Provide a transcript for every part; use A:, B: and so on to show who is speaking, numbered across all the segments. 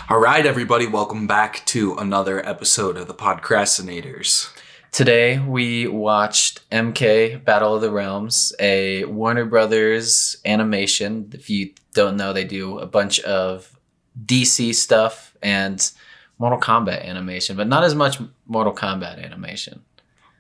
A: All right, everybody, welcome back to another episode of the Podcrastinators.
B: Today we watched MK Battle of the Realms, a Warner Brothers animation. If you don't know, they do a bunch of DC stuff and Mortal Kombat animation, but not as much Mortal Kombat animation.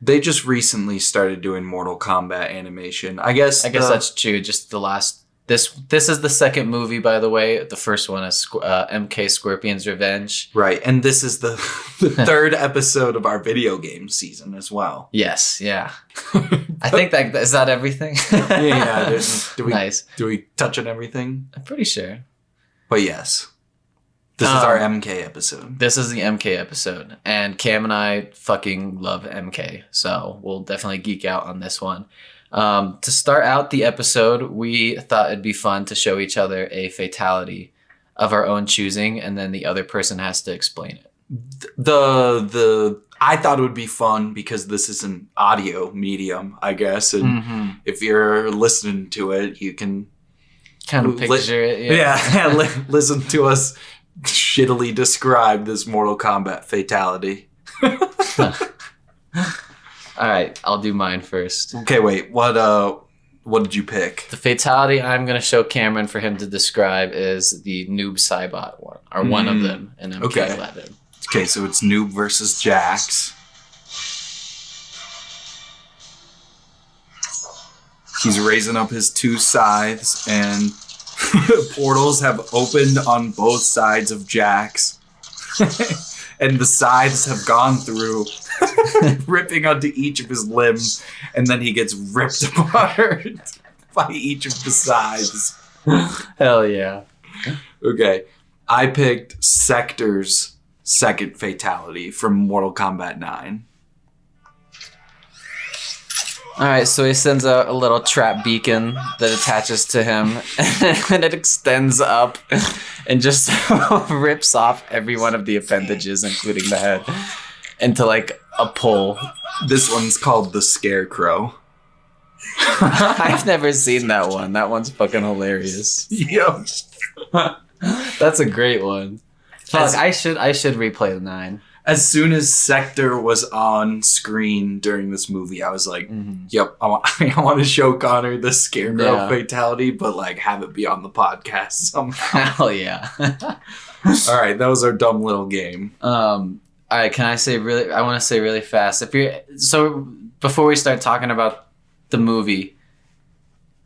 A: They just recently started doing Mortal Kombat animation. I guess
B: that's true. Just the last. This is the second movie, by the way. The first one is MK Scorpion's Revenge.
A: Right, and this is the third episode of our video game season as well.
B: Yes, yeah. I think is that everything?
A: Yeah.
B: Nice.
A: Do we touch on everything?
B: I'm pretty sure.
A: But yes, this is our MK episode.
B: This is the MK episode, and Cam and I fucking love MK, so we'll definitely geek out on this one. To start out the episode, we thought it'd be fun to show each other a fatality of our own choosing, and then the other person has to explain it.
A: I thought it would be fun because this is an audio medium, I guess, and if you're listening to it, you can
B: kind of picture it.
A: Yeah, listen to us shittily describe this Mortal Kombat fatality.
B: All right, I'll do mine first.
A: Okay, wait. What did you pick?
B: The fatality I'm going to show Cameron for him to describe is the Noob Saibot one, or one of them in MK11.
A: Okay, so it's Noob versus Jax. He's raising up his two scythes, and portals have opened on both sides of Jax. And the scythes have gone through, ripping onto each of his limbs, and then he gets ripped apart by each of the scythes.
B: Hell yeah.
A: Okay, I picked Sector's second fatality from Mortal Kombat 9.
B: Alright, so he sends out a little trap beacon that attaches to him, and it extends up and just rips off every one of the appendages, including the head, into like a pole.
A: This one's called the Scarecrow.
B: I've never seen that one. That one's fucking hilarious.
A: Yep.
B: That's a great one. Fuck, I should replay the 9.
A: As soon as Sector was on screen during this movie, I was like, yep, I want to show Connor the Scarecrow fatality, but like have it be on the podcast somehow.
B: Hell yeah.
A: All right, that was our dumb little game.
B: All right, I want to say really fast. So before we start talking about the movie,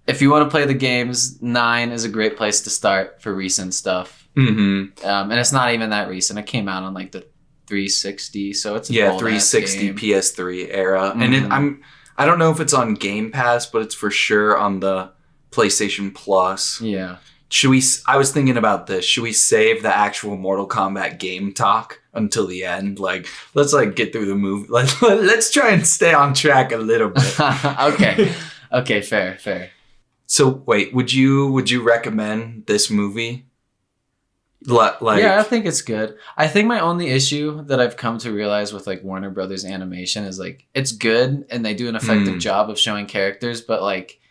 B: if you want to play the games, 9 is a great place to start for recent stuff. Mm-hmm. And it's not even that recent. It came out on like the 360, so it's
A: 360 PS3 era, and I don't know if it's on Game Pass, but it's for sure on the PlayStation Plus.
B: Yeah.
A: I was thinking about this. Should we save the actual Mortal Kombat game talk until the end? Like, let's like get through the movie. Let's try and stay on track a little bit.
B: Okay, fair.
A: So wait, would you recommend this movie?
B: Yeah, I think it's good. I think my only issue that I've come to realize with like Warner Brothers animation is like it's good and they do an effective job of showing characters, but like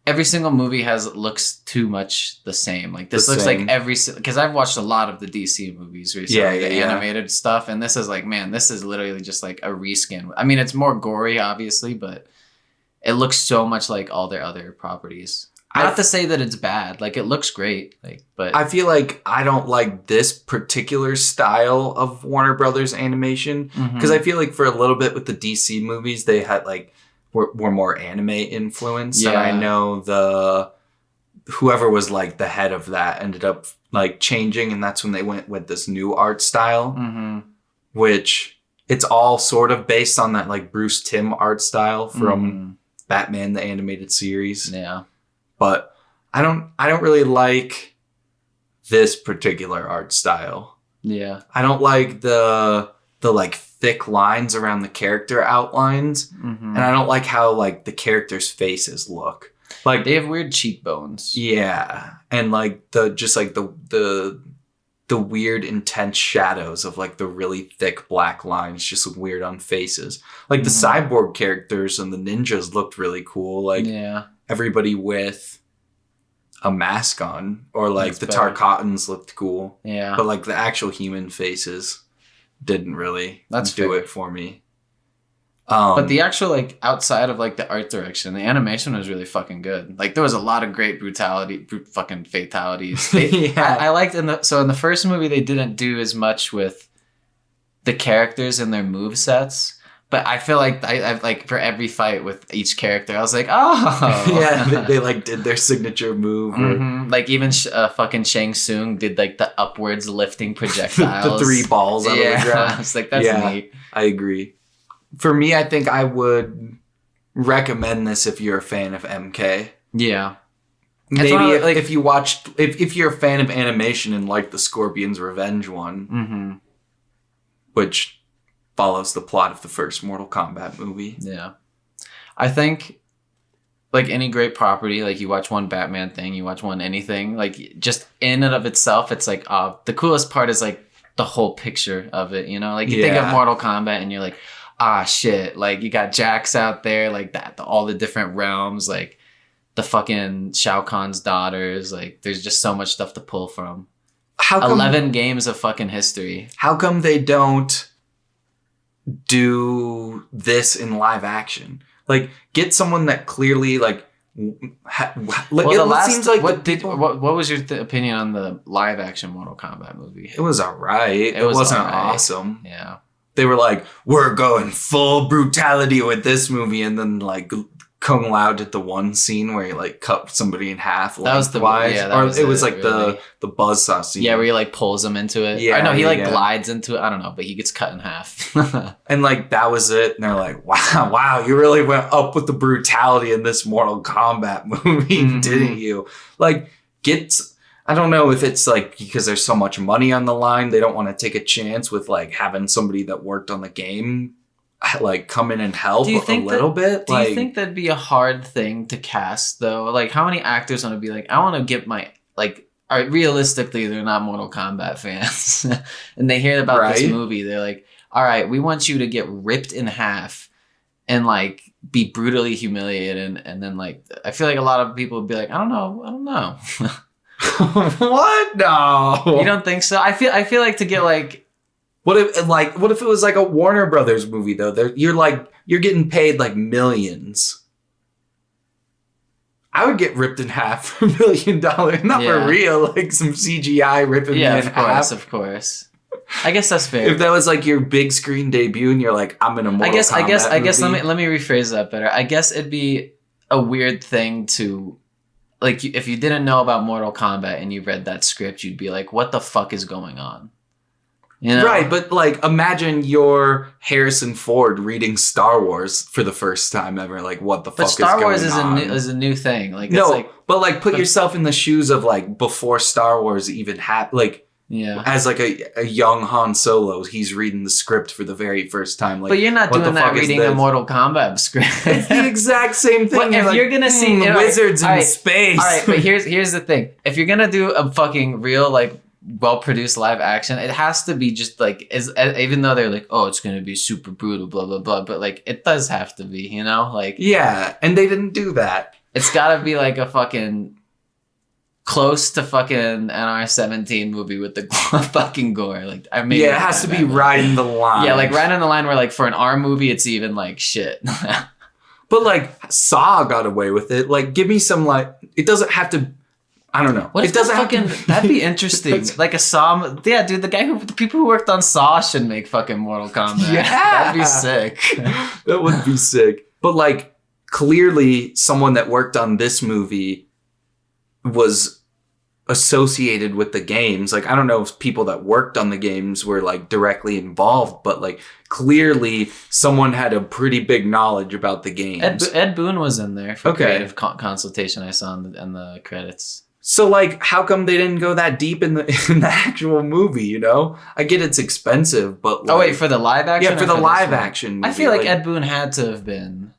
B: every single movie looks too much the same. Like this looks like because I've watched a lot of the DC movies recently, the animated stuff, and this is like, man, this is literally just like a reskin. I mean, it's more gory, obviously, but it looks so much like all their other properties. Not to say that it's bad. Like, it looks great. Like, but
A: I feel like I don't like this particular style of Warner Brothers animation because I feel like for a little bit with the DC movies, they had like were more anime influenced. Yeah. And I know whoever was like the head of that ended up like changing, and that's when they went with this new art style, which it's all sort of based on that like Bruce Timm art style from Batman the Animated Series.
B: Yeah.
A: But I don't really like this particular art style.
B: Yeah.
A: I don't like the like thick lines around the character outlines, and I don't like how like the characters' faces look. Like
B: they have weird cheekbones.
A: Yeah. And like the weird intense shadows of like the really thick black lines just look weird on faces. Like the cyborg characters and the ninjas looked really cool. Like everybody with a mask on, or like
B: That's
A: the
B: better.
A: Tarkatans looked cool.
B: Yeah.
A: But like the actual human faces didn't really do it for me.
B: But the actual like outside of like the art direction, the animation was really fucking good. Like there was a lot of great fucking fatalities. I liked in the first movie they didn't do as much with the characters and their move sets. But I feel like I've like for every fight with each character, I was like, oh
A: yeah, they like did their signature move. Or...
B: Like even fucking Shang Tsung did like the upwards lifting projectiles,
A: the 3 balls out of the ground.
B: I was like, that's neat.
A: I agree. For me, I think I would recommend this if you're a fan of MK.
B: Yeah.
A: Maybe if you watched, if you're a fan of animation and like the Scorpion's Revenge one, which follows the plot of the first Mortal Kombat movie.
B: Yeah. I think like any great property, like you watch one Batman thing, you watch one anything, like just in and of itself, it's like, the coolest part is like the whole picture of it, you know? Like you think of Mortal Kombat and you're like, shit, like you got Jax out there, like that, all the different realms, like the fucking Shao Kahn's daughters, like there's just so much stuff to pull from. 11 games of fucking history. How
A: come they don't do this in live action? Like get someone that clearly like what was your opinion on the live action Mortal Kombat movie?
B: It was alright.
A: It wasn't awesome.
B: Yeah.
A: They were like, we're going full brutality with this movie, and then like Kung Lao did the one scene where he like cut somebody in half.
B: That was the
A: it was like really. the buzzsaw scene.
B: Yeah, where he like pulls him into it. Yeah, no, he like glides into it. I don't know, but he gets cut in half.
A: And like that was it. And they're like, wow, you really went up with the brutality in this Mortal Kombat movie, didn't you? Like I don't know if it's like because there's so much money on the line, they don't want to take a chance with like having somebody that worked on the game like come in and help a little bit.
B: Do you think that'd be a hard thing to cast though? Like how many actors want to be like, I want to get my like realistically they're not Mortal Kombat fans and they hear about this movie, they're like, all right, we want you to get ripped in half and like be brutally humiliated, and then like I feel like a lot of people would be like, I don't know.
A: What? No.
B: You don't think so? I feel like to get like
A: what if it was like a Warner Brothers movie though? You're getting paid like millions. I would get ripped in half for $1 million. Not for real, like some CGI ripping me in half.
B: Of course. I guess that's fair.
A: If that was like your big screen debut and you're like, I'm in a Mortal Kombat
B: I guess let me rephrase that better. I guess it'd be a weird thing to like if you didn't know about Mortal Kombat and you read that script, you'd be like, what the fuck is going on? You know?
A: Right, but like imagine you're Harrison Ford reading Star Wars for the first time ever. Like, what the fuck is going on?
B: But Star Wars is a new thing. Like,
A: no, it's like, but like put yourself in the shoes of like before Star Wars even happened. Like, as like a young Han Solo, he's reading the script for the very first time. Like,
B: but you're not doing that reading a Mortal Kombat script.
A: It's the exact same thing.
B: But if you're gonna see
A: wizards in space,
B: all right. But here's the thing: if you're gonna do a fucking real like well-produced live action, it has to be just like even though they're like, oh, it's gonna be super brutal, blah blah blah, but like it does have to be, you know, like
A: and they didn't do that.
B: It's gotta be like a fucking close to fucking NR-17 movie with the fucking gore. Like
A: it has to be right in the line.
B: Yeah, like right in the line where like for an R movie, it's even like shit.
A: But like Saw got away with it. Like give me some like it doesn't have to. I don't know.
B: What if that'd be interesting. Like a Saw. Yeah, dude, the people who worked on Saw should make fucking Mortal Kombat.
A: Yeah.
B: That'd be sick.
A: That would be sick. But like clearly someone that worked on this movie was associated with the games. Like I don't know if people that worked on the games were like directly involved, but like clearly someone had a pretty big knowledge about the games.
B: Ed Boon was in there for creative consultation. I saw in the credits.
A: So like, how come they didn't go that deep in the actual movie? You know, I get it's expensive, but like,
B: oh wait, for the live action?
A: Yeah, for the live action movie.
B: I feel like Ed Boon had to have been.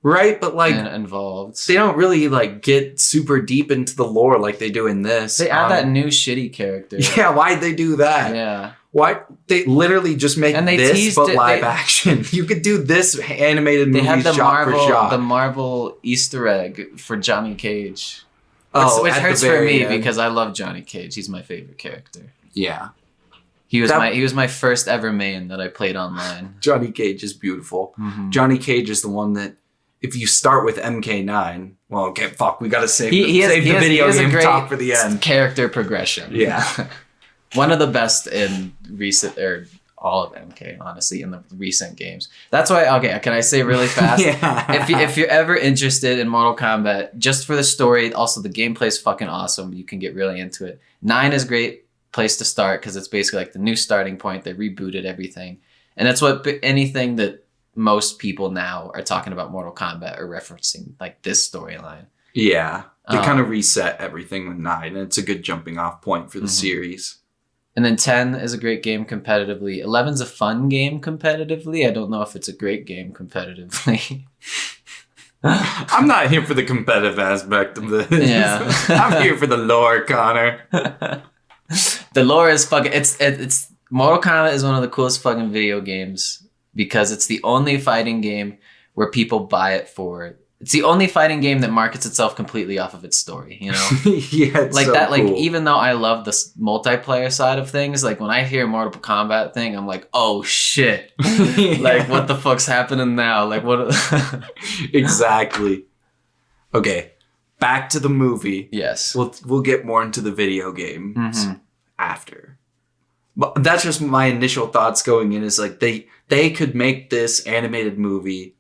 A: Right, but like
B: involved.
A: They don't really like get super deep into the lore like they do in this.
B: They add that new shitty character.
A: Yeah, why'd they do that?
B: Yeah.
A: Why they literally just make this but live action? You could do this animated movie shot for shot.
B: The Marvel Easter egg for Johnny Cage. Which hurts for me because I love Johnny Cage. He's my favorite character.
A: Yeah.
B: He was my first ever main that I played online.
A: Johnny Cage is beautiful. Mm-hmm. Johnny Cage is the one that, if you start with MK9, well, okay, fuck, we gotta save the video game talk for the end.
B: Character progression.
A: Yeah.
B: One of the best in recent, or all of MK, honestly, in the recent games. That's why, okay, can I say really fast? If you're ever interested in Mortal Kombat, just for the story, also the gameplay is fucking awesome. You can get really into it. 9 is great place to start because it's basically like the new starting point. They rebooted everything. And that's what anything that most people now are talking about Mortal Kombat or referencing like this storyline.
A: Yeah. They kind of reset everything with 9, and it's a good jumping off point for the series.
B: And then 10 is a great game competitively. 11's a fun game competitively. I don't know if it's a great game competitively.
A: I'm not here for the competitive aspect of this.
B: Yeah.
A: I'm here for the lore, Connor.
B: The lore is fucking... It's Mortal Kombat is one of the coolest fucking video games because it's the only fighting game where people buy it for... It's the only fighting game that markets itself completely off of its story, you know?
A: Yeah, it's
B: like
A: so
B: that.
A: cool.
B: Like, even though I love the multiplayer side of things, like when I hear Mortal Kombat thing, I'm like, oh shit!
A: Yeah.
B: Like, what the fuck's happening now? Like, what?
A: Exactly. Okay, back to the movie.
B: Yes,
A: we'll get more into the video games after. But that's just my initial thoughts going in. Is like they could make this animated movie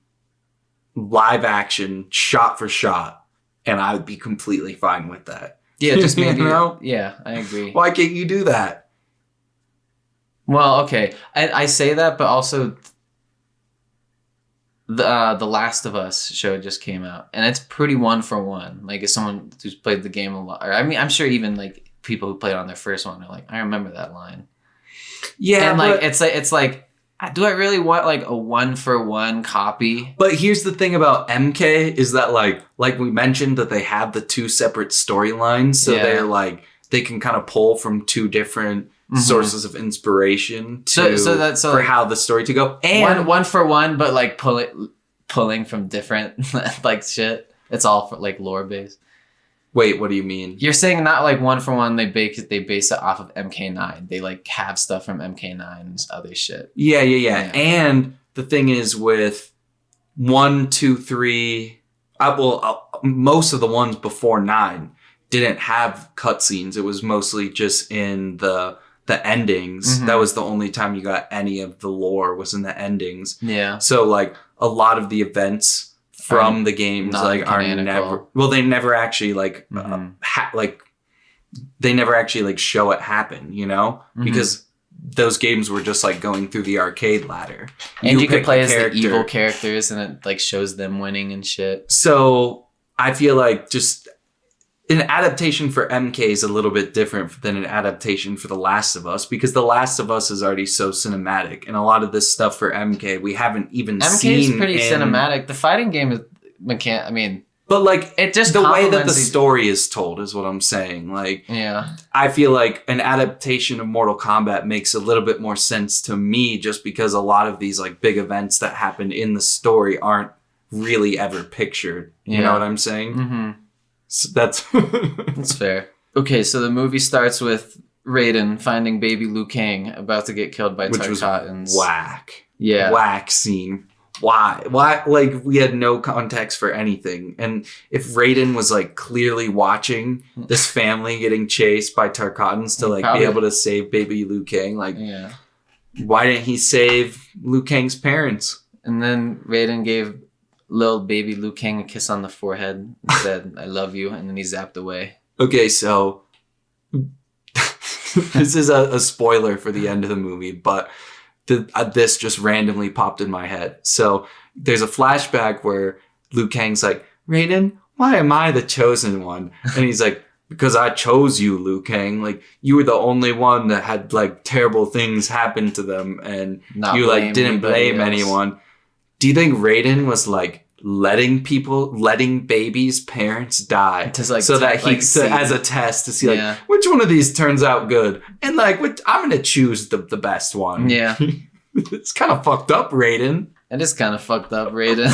A: live action, shot for shot, and I would be completely fine with that.
B: Yeah, just maybe.
A: You know?
B: Yeah, I agree.
A: Why can't you do that?
B: Well, okay, I say that, but also the Last of Us show just came out, and it's pretty 1-for-1. Like, as someone who's played the game a lot, or I mean, I'm sure even like people who played on their first one are like, I remember that line.
A: Yeah,
B: and like it's like. Do I really want like a 1-for-1 copy?
A: But here's the thing about MK is that like we mentioned that they have the 2 separate storylines, so they're like they can kind of pull from 2 different sources of inspiration for how the story to go.
B: And 1-for-1, but like pulling from different like shit. It's all for like lore based.
A: Wait, what do you mean?
B: You're saying not like 1-for-1. They base it off of MK9. They like have stuff from MK9's other shit.
A: Yeah. And the thing is with 1, 2, 3. Most of the ones before 9 didn't have cutscenes. It was mostly just in the endings. That was the only time you got any of the lore was in the endings.
B: Yeah.
A: So like a lot of the events from the games like are never they never actually like they never actually like show it happen, you know, because those games were just like going through the arcade ladder,
B: and you could play as the evil characters and it like shows them winning and shit.
A: So I feel like just an adaptation for MK is a little bit different than an adaptation for The Last of Us, because The Last of Us is already so cinematic, and a lot of this stuff for MK we haven't even seen.
B: MK is pretty cinematic. The fighting game is
A: but like
B: it just
A: the way that the story is told is what I'm saying. Like,
B: yeah,
A: I feel like an adaptation of Mortal Kombat makes a little bit more sense to me, just because a lot of these like big events that happen in the story aren't really ever pictured. You know what I'm saying? So that's
B: fair. Okay, so the movie starts with Raiden finding baby Liu Kang about to get killed by Tarkatans.
A: Whack.
B: Yeah.
A: Whack scene. Why? Like, we had no context for anything. And if Raiden was like clearly watching this family getting chased by Tarkatans to like be able to save baby Liu Kang, like, why didn't he save Liu Kang's parents?
B: And then Raiden gave little baby Liu Kang a kiss on the forehead and said, I love you, and then he zapped away. Okay,
A: so this is a spoiler for the end of the movie, but this just randomly popped in my head. So there's a flashback where Liu Kang's like, Raiden, why am I the chosen one? And he's like, because I chose you, Liu Kang. Like, you were the only one that had like terrible things happen to them, and you like didn't blame anyone. Do you think Raiden was like letting babies' parents die so that he as a test to see like which one of these turns out good, and like I'm gonna choose the best one?
B: Yeah.
A: It's kind of fucked up, Raiden.
B: It is kind of fucked up, Raiden.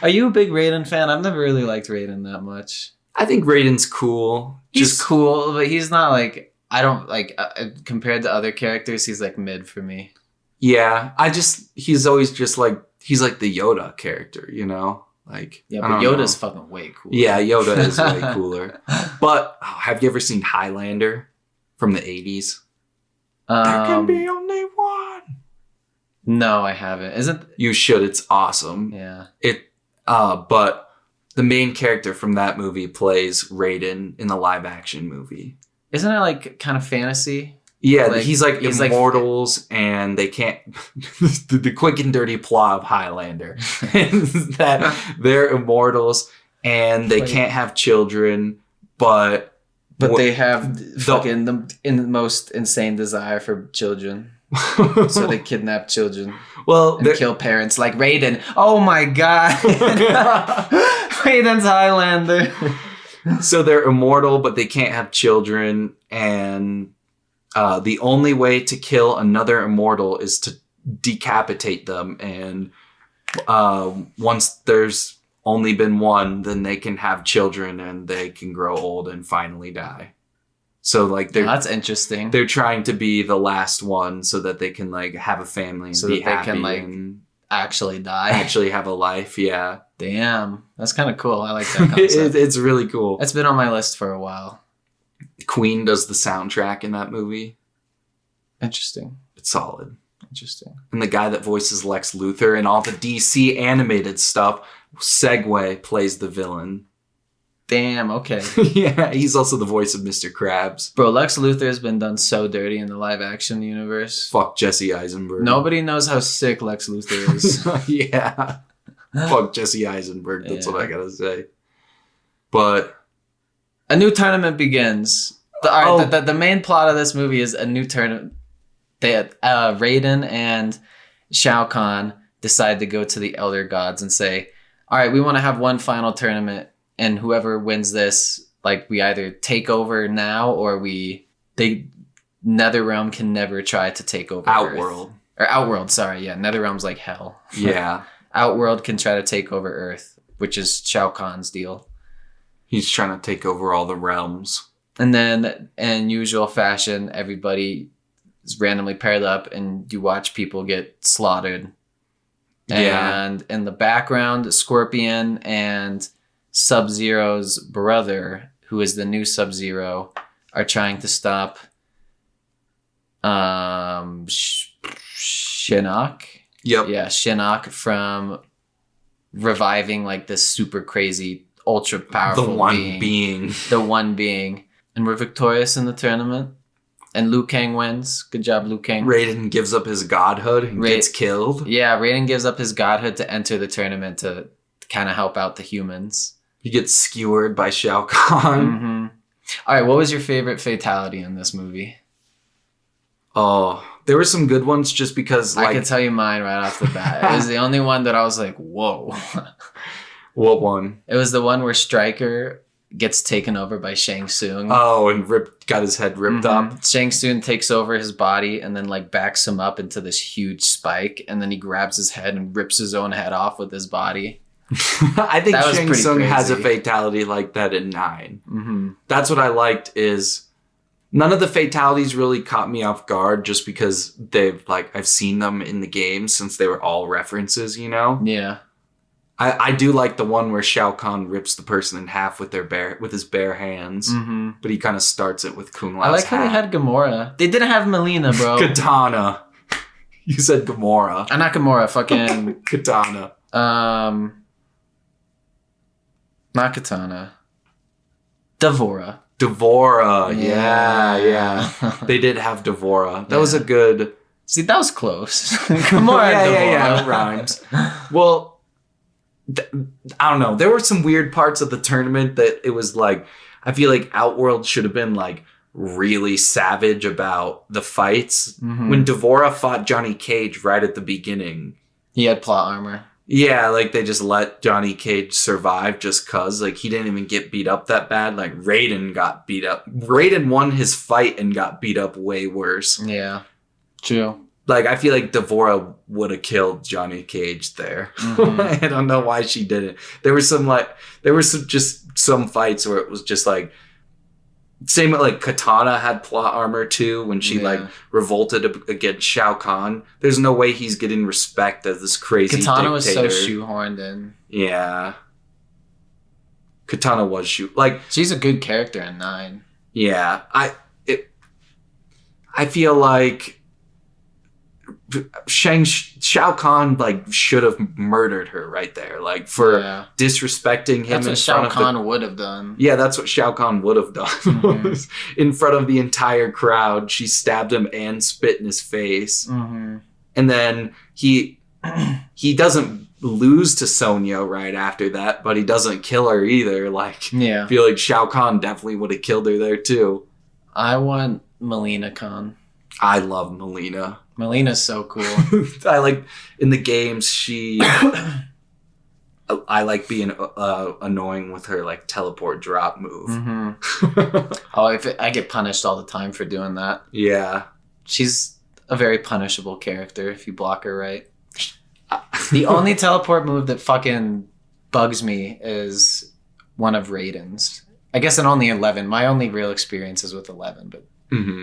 B: Are you a big Raiden fan? I've never really liked Raiden that much.
A: I think Raiden's cool.
B: He's cool, but he's not like, I don't like, compared to other characters, he's like mid for me.
A: Yeah, he's always just like, he's like the Yoda character, you know? Like,
B: yeah, but Yoda's fucking way cooler.
A: Yeah, Yoda is way cooler. But have you ever seen Highlander from the 80s? There can be only one.
B: No, I haven't.
A: You should. It's awesome.
B: Yeah.
A: But the main character from that movie plays Raiden in the live action movie.
B: Isn't it like kind of fantasy?
A: Yeah, like, he's immortals, and they can't. The quick and dirty plot of Highlander is that they're immortals and they can't have children, but
B: they have fucking the most insane desire for children. So they kidnap children.
A: Well,
B: and kill parents like Raiden. Oh my god, Raiden's Highlander.
A: So they're immortal, but they can't have children, and the only way to kill another immortal is to decapitate them. And once there's only been one, then they can have children and they can grow old and finally die. So like
B: that's interesting.
A: They're trying to be the last one so that they can like have a family and be happy, they can like
B: actually die,
A: actually have a life. Yeah.
B: Damn, that's kind of cool. I like that concept.
A: It's really cool.
B: It's been on my list for a while.
A: Queen does the soundtrack in that movie.
B: Interesting.
A: It's solid.
B: Interesting.
A: And the guy that voices Lex Luthor and all the DC animated stuff, Segway, plays the villain.
B: Damn, okay.
A: Yeah, he's also the voice of Mr. Krabs.
B: Bro, Lex Luthor has been done so dirty in the live action universe.
A: Fuck Jesse Eisenberg.
B: Nobody knows how sick Lex Luthor is.
A: Yeah. Fuck Jesse Eisenberg, that's what I gotta say. But
B: a new tournament begins. The main plot of this movie is a new tournament. Raiden and Shao Kahn decide to go to the Elder Gods and say, all right, we want to have one final tournament, and whoever wins this, like, we either take over now or NetherRealm can never try to take over
A: Outworld.
B: Earth. Or Outworld, sorry, yeah. NetherRealm's like hell.
A: Yeah.
B: Outworld can try to take over Earth, which is Shao Kahn's deal.
A: He's trying to take over all the realms.
B: And then, in usual fashion, everybody is randomly paired up and you watch people get slaughtered.
A: Yeah.
B: And in the background, Scorpion and Sub-Zero's brother, who is the new Sub-Zero, are trying to stop Shinnok.
A: Yep.
B: Yeah, Shinnok from reviving like this super crazy, ultra powerful
A: The one being.
B: And we're victorious in the tournament. And Liu Kang wins. Good job, Liu Kang.
A: Raiden gives up his godhood and gets killed.
B: Yeah, Raiden gives up his godhood to enter the tournament to kind of help out the humans.
A: He gets skewered by Shao Kahn.
B: Mm-hmm. All right, what was your favorite fatality in this movie?
A: Oh, there were some good ones just because...
B: I could tell you mine right off the bat. It was the only one that I was like, whoa.
A: What one?
B: It was the one where Stryker gets taken over by Shang Tsung.
A: Oh, and got his head ripped up.
B: Shang Tsung takes over his body and then like backs him up into this huge spike, and then he grabs his head and rips his own head off with his body.
A: I think Shang Tsung has a fatality like that in 9.
B: Mm-hmm.
A: That's what I liked is none of the fatalities really caught me off guard just because I've seen them in the game since they were all references, you know?
B: Yeah.
A: I do like the one where Shao Kahn rips the person in half with his bare hands, but he kind of starts it with Kung Lao's
B: I like how they had Gamora. They didn't have Melina, bro.
A: Katana. You said Gamora.
B: Not Gamora, fucking...
A: Katana.
B: Not Katana. Devora.
A: Yeah. They did have Devora. That was a good...
B: See, that was close. Gamora and Devora.
A: Yeah, it rhymes. Well... I don't know. There were some weird parts of the tournament that it was like, I feel like Outworld should have been like really savage about the fights. Mm-hmm. When Devora fought Johnny Cage right at the beginning.
B: He had plot armor.
A: Yeah, like they just let Johnny Cage survive just cause. Like he didn't even get beat up that bad. Like Raiden got beat up. Raiden won his fight and got beat up way worse.
B: Yeah, true.
A: Like, I feel like Devora would have killed Johnny Cage there. I don't know why she didn't. There were some fights where it was just like, same with like Katana had plot armor too when she like revolted against Shao Kahn. There's no way he's getting respect as this crazy
B: Katana
A: dictator.
B: was so shoehorned in.
A: Yeah. Katana was like,
B: she's a good character in 9.
A: Yeah. I feel like Shao Kahn like should have murdered her right there, like for disrespecting him.
B: That's what Shao Kahn would have done.
A: Yeah, that's what Shao Kahn would have done. In front of the entire crowd, she stabbed him and spit in his face, and then he doesn't lose to Sonya right after that, but he doesn't kill her either. Like, I feel like Shao Kahn definitely would have killed her there too.
B: I want Melina Khan.
A: I love Melina.
B: Melina's so cool.
A: I like in the games I like being annoying with her like teleport drop move.
B: I get punished all the time for doing that.
A: Yeah.
B: She's a very punishable character if you block her right. The only teleport move that fucking bugs me is one of Raiden's. I guess in only 11. My only real experience is with 11, but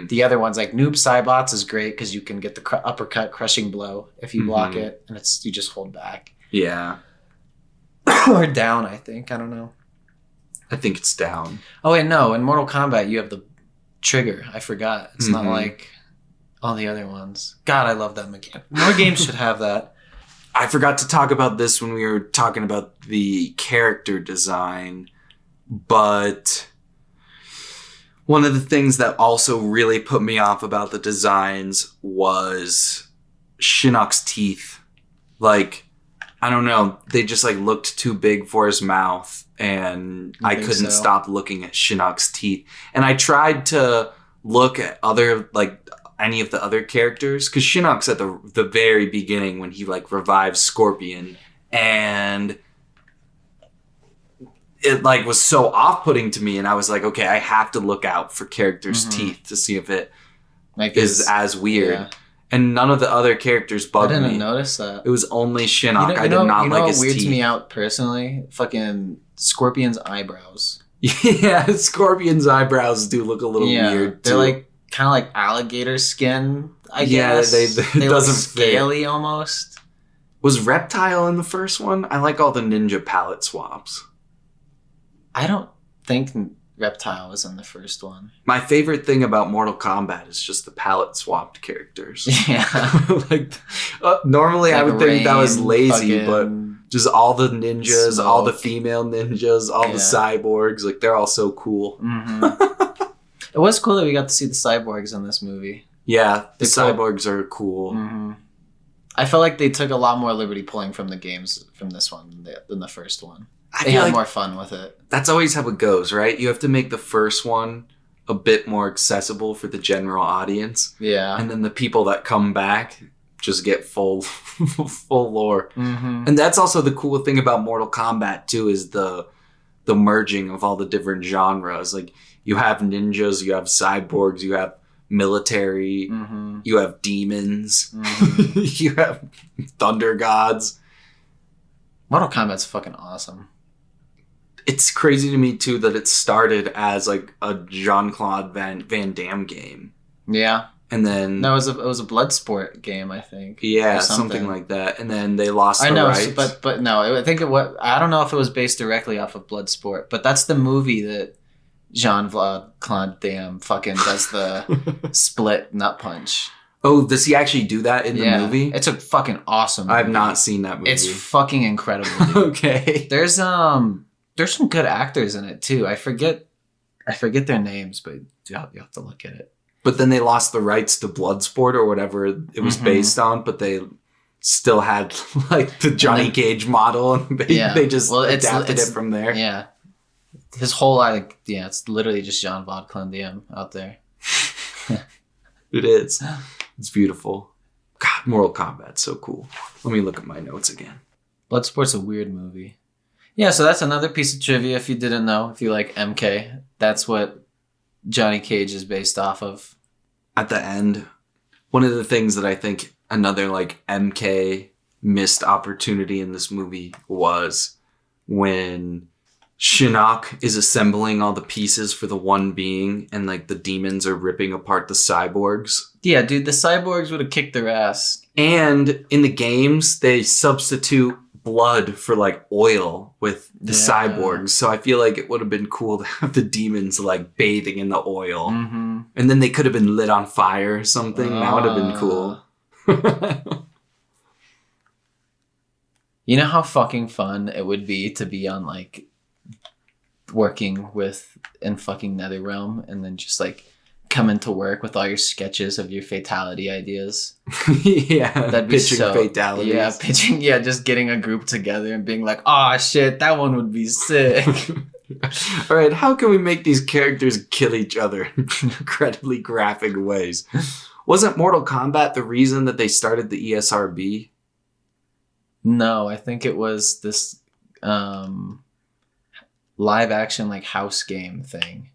B: the other ones, like Noob Cybots, is great because you can get the uppercut crushing blow if you block it, and you just hold back.
A: Yeah.
B: Or down, I think. I don't know.
A: I think it's down.
B: Oh, wait, no. In Mortal Kombat, you have the trigger. I forgot. It's not like all the other ones. God, I love that mechanic. More games should have that.
A: I forgot to talk about this when we were talking about the character design, but one of the things that also really put me off about the designs was Shinnok's teeth. Like, I don't know, they just like looked too big for his mouth, and I couldn't stop looking at Shinnok's teeth. And I tried to look at any of the other characters, because Shinnok's at the very beginning when he like revives Scorpion, and it like was so off-putting to me, and I was like, okay, I have to look out for characters' teeth to see if it is as weird. Yeah. And none of the other characters bugged me.
B: I didn't notice that.
A: It was only Shinnok. I did not like his teeth.
B: What weirds me out personally? Fucking Scorpion's eyebrows.
A: Yeah, Scorpion's eyebrows do look a little weird too.
B: They're like kind of like alligator skin, I guess.
A: Yeah, they
B: doesn't scaly fit. Almost.
A: Was Reptile in the first one? I like all the ninja palette swaps. I
B: don't think Reptile was in the first one.
A: My favorite thing about Mortal Kombat is just the palette swapped characters.
B: Yeah.
A: Normally I would think that was lazy, but just all the ninjas, Smoke. All the female ninjas, all the cyborgs, like they're all so cool.
B: It was cool that we got to see the cyborgs in this movie.
A: Yeah, the cyborgs are cool.
B: I felt like they took a lot more liberty pulling from the games from this one than the first one. They had more fun with it. That's
A: always how it goes, right? You have to make the first one a bit more accessible for the general audience.
B: Yeah.
A: And then the people that come back just get full lore. And that's also the cool thing about Mortal Kombat too, is the merging of all the different genres. Like, you have ninjas, you have cyborgs, you have military, you have demons, you have thunder gods.
B: Mortal Kombat's fucking awesome.
A: It's crazy to me too that it started as like a Jean-Claude Van Damme game.
B: Yeah.
A: And then
B: no, it was a Bloodsport game, I think.
A: Yeah, something like that. And then they lost the rights.
B: But no, I think I don't know if it was based directly off of Bloodsport, but that's the movie that Jean-Claude Damme fucking does the split nut punch.
A: Oh, does he actually do that in the movie?
B: It's a fucking awesome movie.
A: I've not seen that movie.
B: It's fucking incredible, dude.
A: Okay.
B: There's some good actors in it too. I forget their names, but you have to look at it.
A: But then they lost the rights to Bloodsport or whatever it was based on, but they still had like the Johnny Cage model, and they just adapted it from there.
B: Yeah. His whole it's literally just Jean-Claude Van Damme out there.
A: It is. It's beautiful. God, Mortal Kombat's so cool. Let me look at my notes again.
B: Bloodsport's a weird movie. Yeah, so that's another piece of trivia if you didn't know. If you like MK, that's what Johnny Cage is based off of.
A: At the end, one of the things that I think another like MK missed opportunity in this movie was when Shinnok is assembling all the pieces for the one being, and like the demons are ripping apart the cyborgs.
B: Yeah, dude, the cyborgs would have kicked their ass.
A: And in the games, they substitute blood for like oil with the cyborgs. So I feel like it would have been cool to have the demons like bathing in the oil. Mm-hmm. And then they could have been lit on fire or something. That would have been cool.
B: You know how fucking fun it would be to be on like working with in fucking Netherrealm and then just like come into work with all your sketches of your fatality ideas.
A: Yeah, that'd be pitching so, fatalities.
B: Yeah, pitching. Yeah, just getting a group together and being like, "Oh shit, that one would be sick."
A: All right, how can we make these characters kill each other in incredibly graphic ways? Wasn't Mortal Kombat the reason that they started the ESRB?
B: No, I think it was this live action like house game thing.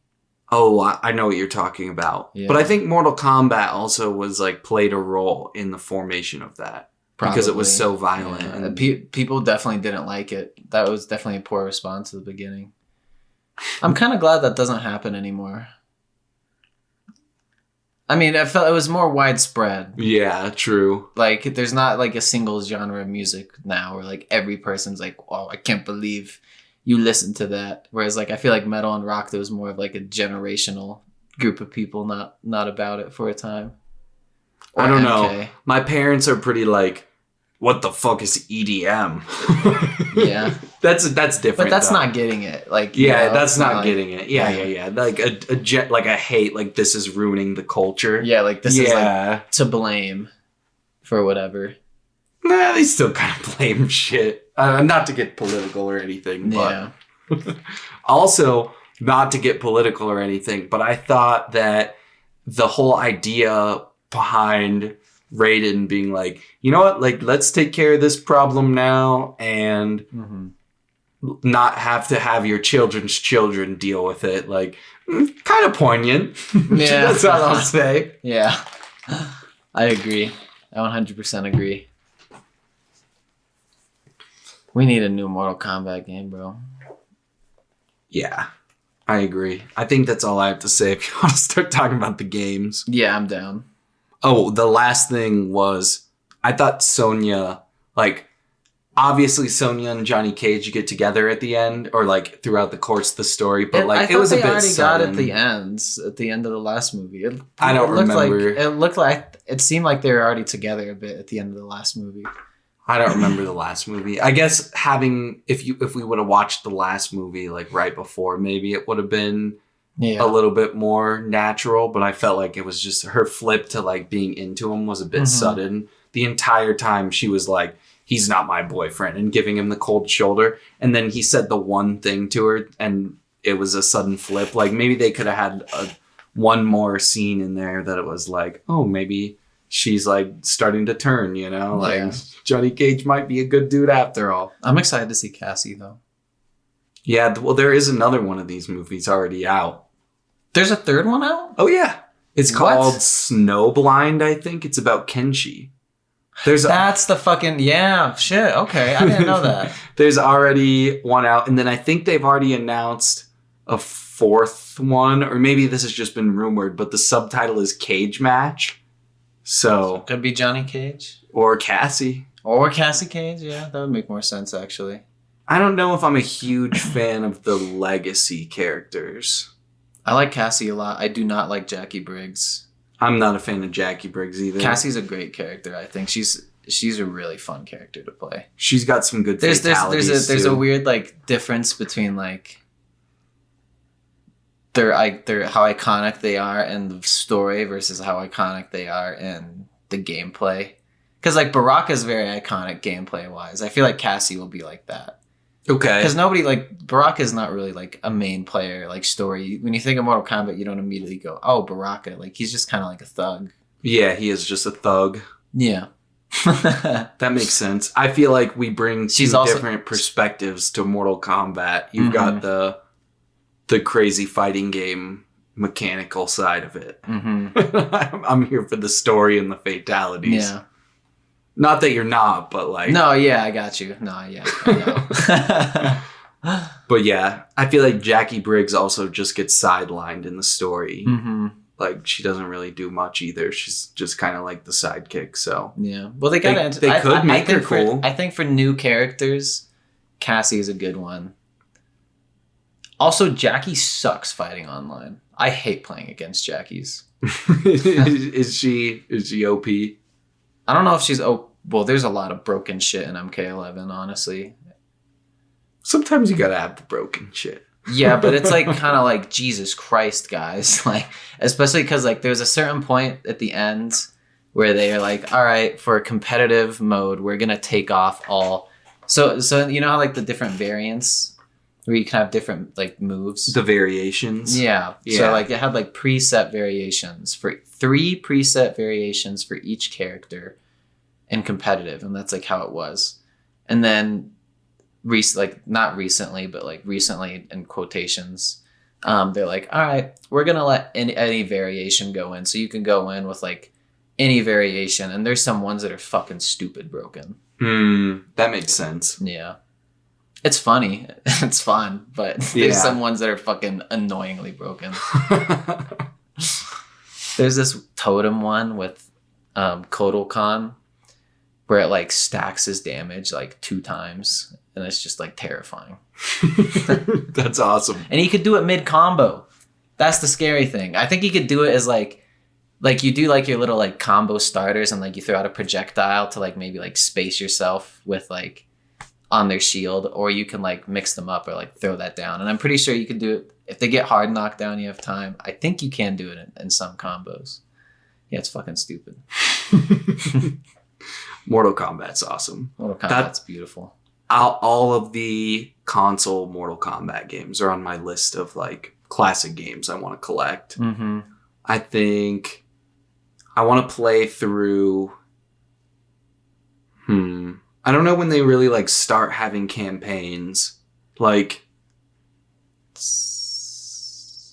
A: Oh, I know what you're talking about. Yeah. But I think Mortal Kombat also was like played a role in the formation of that. Probably. Because it was so violent.
B: Yeah. And people definitely didn't like it. That was definitely a poor response at the beginning. I'm kind of glad that doesn't happen anymore. I mean, I felt it was more widespread.
A: Yeah, true.
B: Like, there's not like a single genre of music now where like every person's like, "Oh, I can't believe you listen to that." Whereas like I feel like metal and rock, there was more of like a generational group of people not about it for a time.
A: Or I don't know. My parents are pretty like, what the fuck is EDM?
B: Yeah.
A: That's different.
B: But that's not getting it. Like,
A: yeah, that's not getting it. Yeah. Like a hate, like this is ruining the culture.
B: Yeah, like this is like to blame for whatever.
A: Nah, they still kind of blame shit. Not to get political or anything, but also not to get political or anything. But I thought that the whole idea behind Raiden being like, you know what, like let's take care of this problem now and not have to have your children's children deal with it. Like, kind of poignant. Yeah, that's all I'll say.
B: Yeah, I agree. I 100% agree. We need a new Mortal Kombat game, bro.
A: Yeah, I agree. I think that's all I have to say if you want to start talking about the games.
B: Yeah, I'm down.
A: Oh, the last thing was, I thought Sonya, like, obviously Sonya and Johnny Cage get together at the end, or like throughout the course of the story, but like it was a bit sudden.
B: At the end of the last movie. I don't remember. It seemed like they were already together a bit at the end of the last movie.
A: I don't remember the last movie. I guess if we would have watched the last movie like right before, maybe it would have been a little bit more natural, but I felt like it was just her flip to like being into him was a bit sudden. The entire time she was like, he's not my boyfriend, and giving him the cold shoulder. And then he said the one thing to her and it was a sudden flip. Like maybe they could have had one more scene in there that it was like, oh, maybe she's like starting to turn, you know, like Johnny Cage might be a good dude after all.
B: I'm excited to see Cassie though.
A: Yeah, well, there is another one of these movies already out.
B: There's a third one out?
A: Oh, yeah. It's called Snowblind, I think. It's about Kenshi.
B: That's the fucking... Yeah, shit. Okay, I didn't know that.
A: There's already one out, and then I think they've already announced a fourth one, or maybe this has just been rumored, but the subtitle is Cage Match. So...
B: Could be Johnny Cage.
A: Or Cassie.
B: Or Cassie Cage, yeah. That would make more sense, actually.
A: I don't know if I'm a huge fan of the legacy characters.
B: I like Cassie a lot. I do not like Jackie Briggs.
A: I'm not a fan of Jackie Briggs either.
B: Cassie's a great character. I think she's a really fun character to play.
A: She's got some good fatalities.
B: There's a weird like difference between like their how iconic they are in the story versus how iconic they are in the gameplay. Because like Baraka's very iconic gameplay wise. I feel like Cassie will be like that.
A: Okay.
B: Because nobody, like, Baraka is not really, like, a main player, like, story. When you think of Mortal Kombat, you don't immediately go, oh, Baraka. Like, he's just kind of like a thug.
A: Yeah, he is just a thug.
B: Yeah.
A: That makes sense. I feel like we bring two different perspectives to Mortal Kombat. You've got the crazy fighting game mechanical side of it.
B: Mm-hmm.
A: I'm here for the story and the fatalities.
B: Yeah.
A: Not that you're not, but like...
B: No, yeah, I got you. No, yeah, I
A: know. But yeah, I feel like Jackie Briggs also just gets sidelined in the story.
B: Mm-hmm.
A: Like, she doesn't really do much either. She's just kind of like the sidekick, so...
B: Yeah. Well, they could make her cool. I think for new characters, Cassie is a good one. Also, Jackie sucks fighting online. I hate playing against Jackies.
A: Is she OP?
B: I don't know if she's... Oh, well, there's a lot of broken shit in MK11, honestly.
A: Sometimes you gotta have the broken shit.
B: Yeah, but it's like kind of like, Jesus Christ, guys. Like, especially because like there's a certain point at the end where they are like, all right, for a competitive mode, we're going to take off all. So you know how like the different variants where you can have different like moves?
A: The variations.
B: Yeah. So like it had like preset variations for 3 preset variations for each character in competitive. And that's like how it was. And then not recently, but like recently in quotations, they're like, all right, we're going to let any variation go in. So you can go in with like any variation. And there's some ones that are fucking stupid broken.
A: That makes sense.
B: Yeah. It's funny. It's fun. But there's some ones that are fucking annoyingly broken. There's this totem one with Kotal Kahn where it like stacks his damage like 2 times. And it's just like terrifying.
A: That's awesome.
B: And he could do it mid combo. That's the scary thing. I think he could do it as like you do like your little like combo starters and like you throw out a projectile to like maybe like space yourself with like on their shield, or you can like mix them up or like throw that down. And I'm pretty sure you can do it if they get hard knocked down. You have time. I think you can do it in some combos. Yeah, it's fucking stupid.
A: Mortal Kombat's awesome.
B: Mortal Kombat's beautiful.
A: All of the console Mortal Kombat games are on my list of like classic games I want to collect.
B: Mm-hmm.
A: I think I want to play through. I don't know when they really like start having campaigns. Like,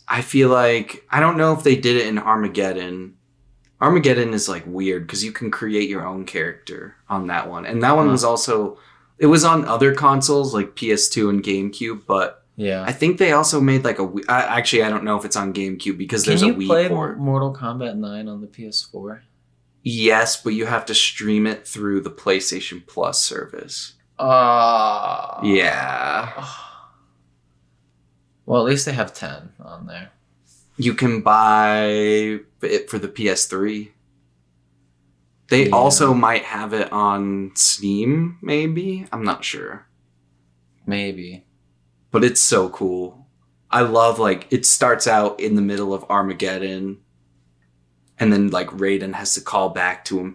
A: I feel like I don't know if they did it in Armageddon. Armageddon is like weird because you can create your own character on that one, and that one was also. It was on other consoles like PS2 and GameCube, but
B: yeah,
A: I think they also made like actually, I don't know if it's on GameCube because there's a Wii port.
B: Can you play Mortal Kombat 9 on the PS4?
A: Yes, but you have to stream it through the PlayStation Plus service. Yeah.
B: Well, at least they have 10 on there.
A: You can buy it for the PS3. They also might have it on Steam, maybe? I'm not sure.
B: Maybe.
A: But it's so cool. I love, like, it starts out in the middle of Armageddon, and then, like, Raiden has to call back to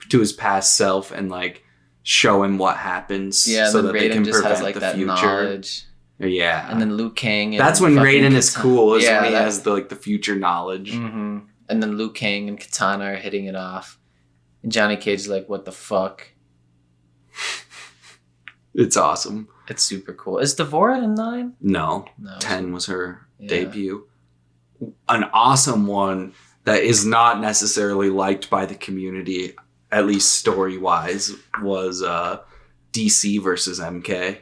A: his past self and, like, show him what happens.
B: Yeah, so that Raiden they can just has, like, that future. Knowledge.
A: Yeah.
B: And then Liu Kang.
A: That's when Raiden is cool, is when he has, the future knowledge.
B: Mm-hmm. And then Liu Kang and Katana are hitting it off. And Johnny Cage is like, what the fuck?
A: It's awesome.
B: It's super cool. Is Devorah in 9?
A: No. 10 was her debut. An awesome one that is not necessarily liked by the community, at least story-wise, was DC versus MK.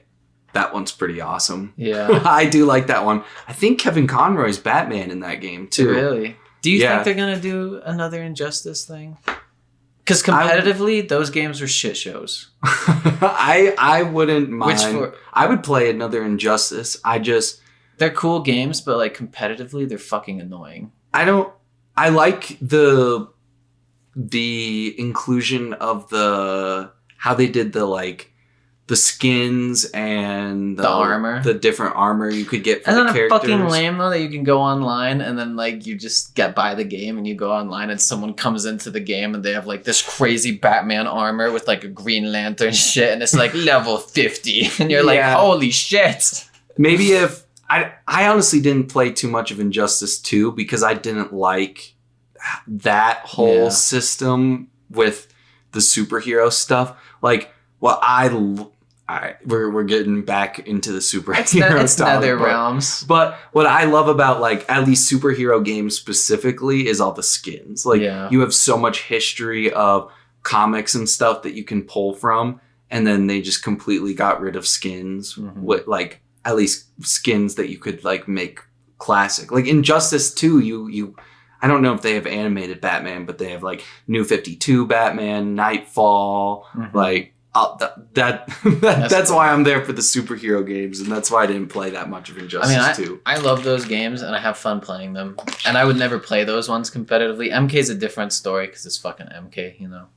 A: That one's pretty awesome.
B: Yeah.
A: I do like that one. I think Kevin Conroy's Batman in that game, too.
B: Really? Do you think they're going to do another Injustice thing? Because competitively, those games were shit shows.
A: I wouldn't mind. I would play another Injustice.
B: They're cool games, but like competitively, they're fucking annoying.
A: I like the inclusion of how they did the skins and
B: the armor,
A: the different armor you could get for the characters.
B: Isn't it fucking lame though that you can go online and then like you just get by the game and you go online and someone comes into the game and they have like this crazy Batman armor with like a Green Lantern shit and it's like level 50 and you're like, holy shit.
A: Maybe if I honestly didn't play too much of Injustice 2 because I didn't like that whole system with the superhero stuff. Like, well, we're getting back into the superhero
B: it's nether realms.
A: But what I love about like at least superhero games specifically is all the skins. Like you have so much history of comics and stuff that you can pull from, and then they just completely got rid of skins with like at least skins that you could like make classic. Like Injustice 2, you I don't know if they have animated Batman, but they have like New 52 Batman, Nightfall, like that's why I'm there for the superhero games, and that's why I didn't play that much of Injustice 2.
B: I love those games, and I have fun playing them. And I would never play those ones competitively. MK's a different story because it's fucking MK, you know.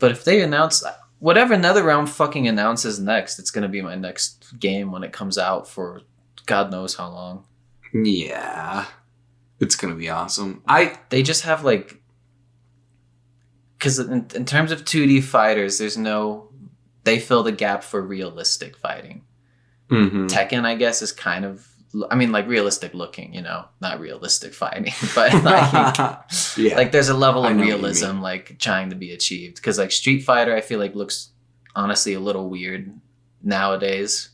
B: But if they announce whatever NetherRealm fucking announces next, it's gonna be my next game when it comes out for God knows how long.
A: Yeah, it's gonna be awesome.
B: They just have like. Because in terms of 2D fighters, they fill the gap for realistic fighting. Tekken, I guess, is kind of, like realistic looking, you know, not realistic fighting, but like, like there's a level of realism like trying to be achieved. Because like Street Fighter, I feel like looks honestly a little weird nowadays.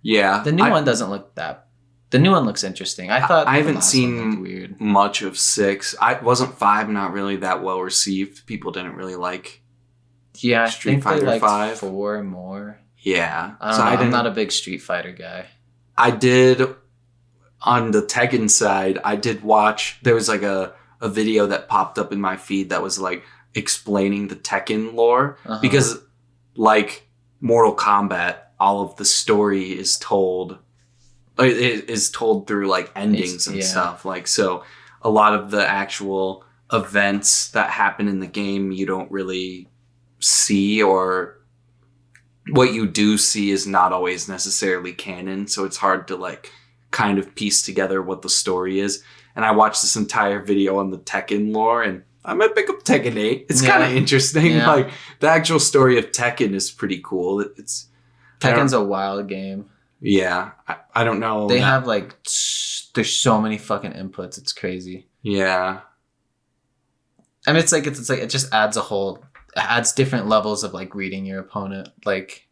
A: Yeah,
B: the new one doesn't look that. The new one looks interesting. I
A: haven't seen much of 6. Wasn't 5 not really that well received. People didn't really like.
B: Yeah,
A: Street Fighter
B: they liked
A: 5.
B: 4 more.
A: Yeah,
B: I'm not a big Street Fighter guy.
A: I did on the Tekken side. I did watch. There was like a video that popped up in my feed that was like explaining the Tekken lore because like Mortal Kombat, all of the story is told. It is told through like endings and stuff. Like, so a lot of the actual events that happen in the game you don't really see, or what you do see is not always necessarily canon. So it's hard to like kind of piece together what the story is. And I watched this entire video on the Tekken lore, and I might pick up Tekken 8. It's kind of interesting. Yeah. Like the actual story of Tekken is pretty cool.
B: Tekken's a wild game.
A: Yeah, I don't know.
B: They have like there's so many fucking inputs. It's crazy.
A: Yeah,
B: I mean, it's like it just adds different levels of like reading your opponent. Like,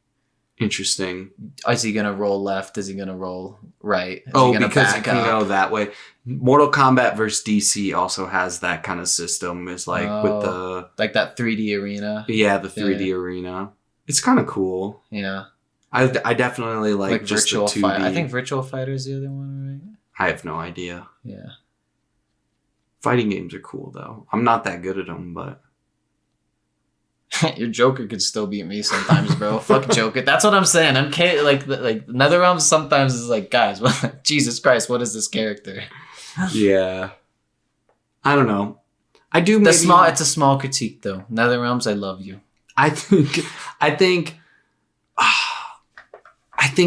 A: interesting.
B: Is he gonna roll left? Is he gonna roll right?
A: Because it can go that way. Mortal Kombat vs. DC also has that kind of system. Is like with the
B: like that 3D arena.
A: Yeah, the 3D arena. It's kind of cool.
B: Yeah.
A: I definitely like just
B: Virtual
A: the 2D.
B: I think Virtual Fighter is the other one, right?
A: I have no idea.
B: Yeah.
A: Fighting games are cool, though. I'm not that good at them, but...
B: Your Joker could still beat me sometimes, bro. Fuck Joker. That's what I'm saying. Like NetherRealm sometimes is like, guys, Jesus Christ, what is this character?
A: Yeah. I don't know. I do
B: maybe... It's a small critique, though. NetherRealms, I love you.
A: I think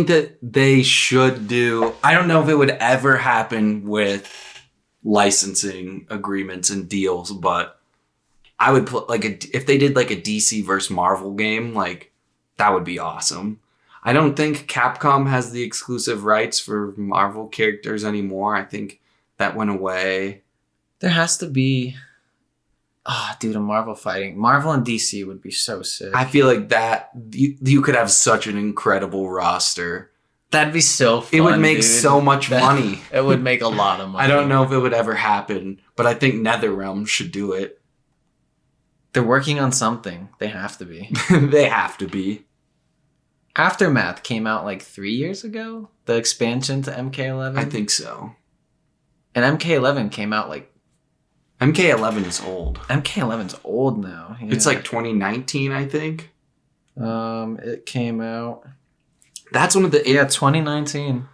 A: that they should do... I don't know if it would ever happen with licensing agreements and deals, but I would put if they did like a DC versus Marvel game, like that would be awesome. I don't think Capcom has the exclusive rights for Marvel characters anymore. I think that went away.
B: There has to be... dude, a Marvel and DC would be so sick.
A: I feel like that you could have such an incredible roster.
B: That'd be so fun.
A: It would make so much money.
B: It would make a lot of money.
A: I don't know if it would ever happen, but I think NetherRealm should do it.
B: They're working on something. They have to be.
A: They have to be.
B: Aftermath came out like 3 years ago. The expansion to MK11.
A: I think so.
B: And MK11 came out like...
A: MK11 is old.
B: MK11's old now. Yeah.
A: It's like 2019, I think.
B: It came out...
A: That's one of the...
B: 2019.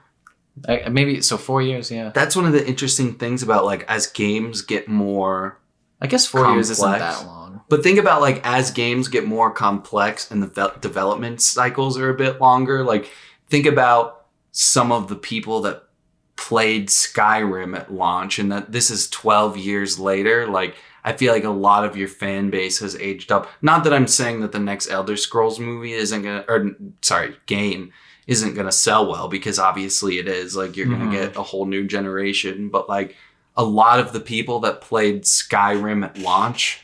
B: Maybe, so 4 years, yeah.
A: That's one of the interesting things about, like, as games get more...
B: I guess 4 years isn't that long.
A: But think about, like, as games get more complex and the development cycles are a bit longer, like, think about some of the people that played Skyrim at launch, and that this is 12 years later. Like, I feel like a lot of your fan base has aged up. Not that I'm saying that the next Elder Scrolls movie game isn't gonna sell well, because obviously it is. Like, you're gonna get a whole new generation, but like a lot of the people that played Skyrim at launch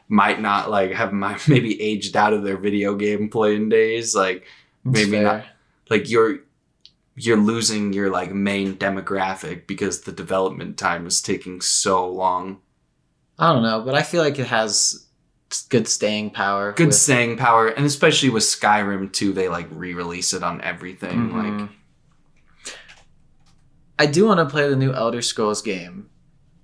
A: might not like have maybe aged out of their video game playing days. Like, maybe not. Like you're losing your like main demographic because the development time is taking so long.
B: I don't know, but I feel like it has good staying power.
A: Staying power, and especially with Skyrim too, they like re-release it on everything.
B: Mm-hmm.
A: Like,
B: I do want to play the new Elder Scrolls game.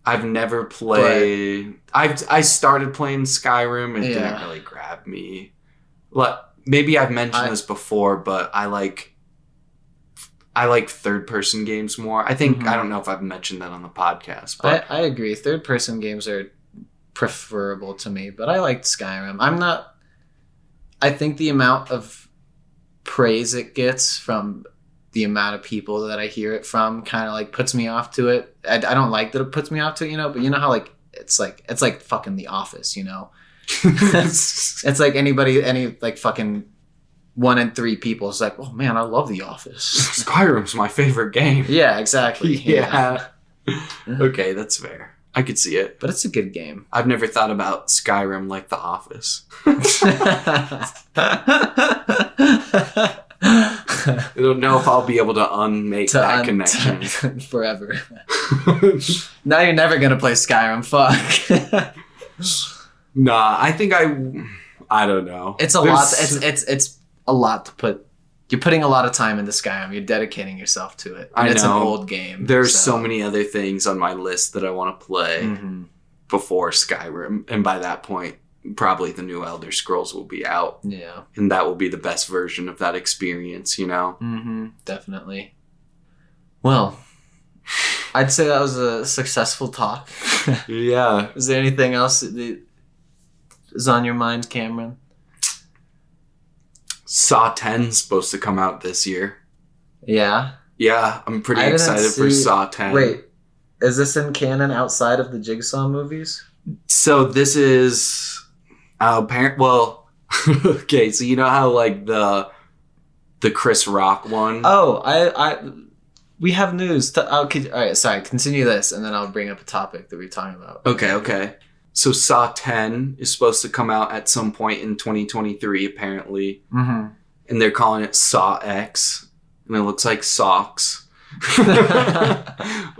A: I've never played. I started playing Skyrim and it didn't really grab me. Maybe I've mentioned this before, but I like third-person games more. I think I don't know if I've mentioned that on the podcast, but
B: I agree. Third-person games are preferable to me, but I liked Skyrim. I think the amount of praise it gets from the amount of people that I hear it from kind of like puts me off to it. I don't like that it puts me off to it, but you know how like it's like fucking The Office, It's like any like fucking 1 in 3 people is like, oh man, I love The Office.
A: Skyrim's my favorite game.
B: Yeah, exactly.
A: Yeah. Okay, that's fair. I could see it.
B: But it's a good game.
A: I've never thought about Skyrim like The Office. I don't know if I'll be able to unmake that connection.
B: Forever. Now you're never going to play Skyrim. Fuck.
A: Nah, I think I don't know.
B: It's a lot. It's a lot to put. You're putting a lot of time into Skyrim. You're dedicating yourself to it. And it's an old game.
A: There's so many other things on my list that I want to play before Skyrim. And by that point, probably the new Elder Scrolls will be out.
B: Yeah. And
A: that will be the best version of that experience,
B: Definitely. Well, I'd say that was a successful talk.
A: Yeah.
B: Is there anything else that is on your mind, Cameron?
A: Saw 10's supposed to come out this year.
B: Yeah?
A: Yeah, I'm pretty excited for Saw 10.
B: Wait, is this in canon outside of the Jigsaw movies?
A: So this is... okay, so you know how like the Chris Rock one?
B: Oh, we have news. All right, sorry, continue this, and then I'll bring up a topic that we're talking about.
A: Okay. So Saw 10 is supposed to come out at some point in 2023, apparently. Mm-hmm. And they're calling it Saw X. And it looks like socks.